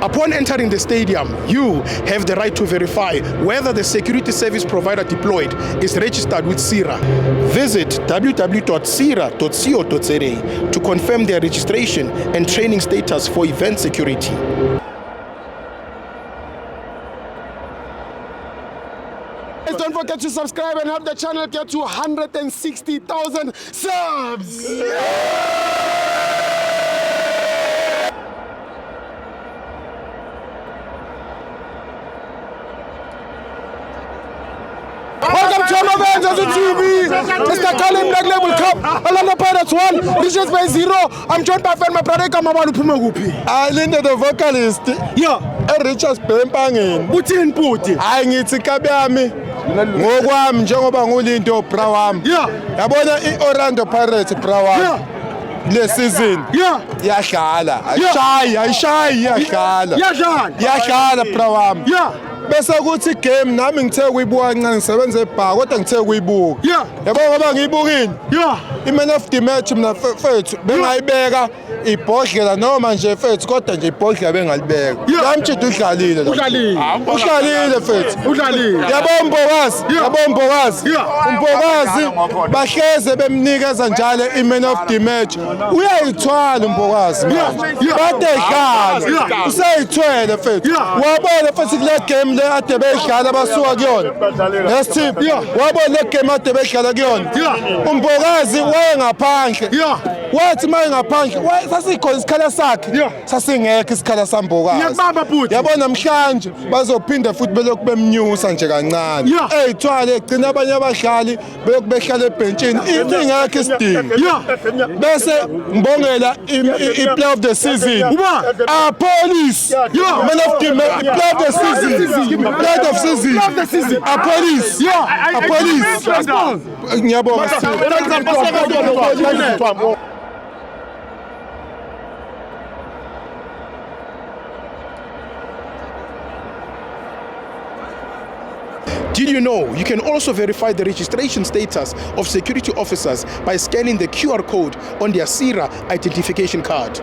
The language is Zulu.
Upon entering the stadium, you have the right to verify whether the security service provider deployed is registered with SIRA. Visit www.sira.co.za to confirm their registration and training status for event security. Don't forget to subscribe and help the channel get to 160,000 subs! Welcome to our Avengers TV. Mr. Colin Black Label Cup. Orlando Pirates 1, Richards Bay 0. I'm joined by my brother Kamabanu Pumagupi. I Linda the vocalist. Yeah. Richards Bay Pangin. Putin Puti. I ngithi kabyami. Ngokwami njengoba ngulinto bra wami. Yeah. Yabona iOrlando Pirates bra wami. Yeah. Le season. Yeah. Yadlala. Ayishayi yadlala. Yadlala bra wami. Yeah. Bese kuthi game nami ngithe kuyibuka kancane ngisebenza ebha kodwa ngithe kuyibuka. Yeah. Yabo ngoba ngiyibukile. Yeah. I-man of the match mina fethu bengayibeka ibhodlela noma nje fethu kodwa nje ibhodlela bengalibeka. Lamtshito udlalile la. Udlalile fethu. Yabo Mbokazi. Mbokazi bahleze bemnikeza njalo i-man of the match. Uyayithwala uMbokazi. Kade edlala. Usayithwele fethu. Wabona futhi kule game le ade bedlala basuka kuyona. Yes team. Wabona le game ade bedlala kuyona. uMbokazi wayengaphandle. Wathi mayengaphandle sasikhona isikhala sakhe. Sasingekho isikhala saMbokazi. Yabona namhlanje bazophinda futhi belokhu bemnyusa nje kancane. Eyithwale egcina abanye abadlali behlala ebhentsini. Ingekho isidingo. Bese ngibongela i-play of the season. Police. Man of the play of the season. Play of season. Police. Police. Ngiyabonga. Did you know you can also verify the registration status of security officers by scanning the QR code on their SIRA identification card?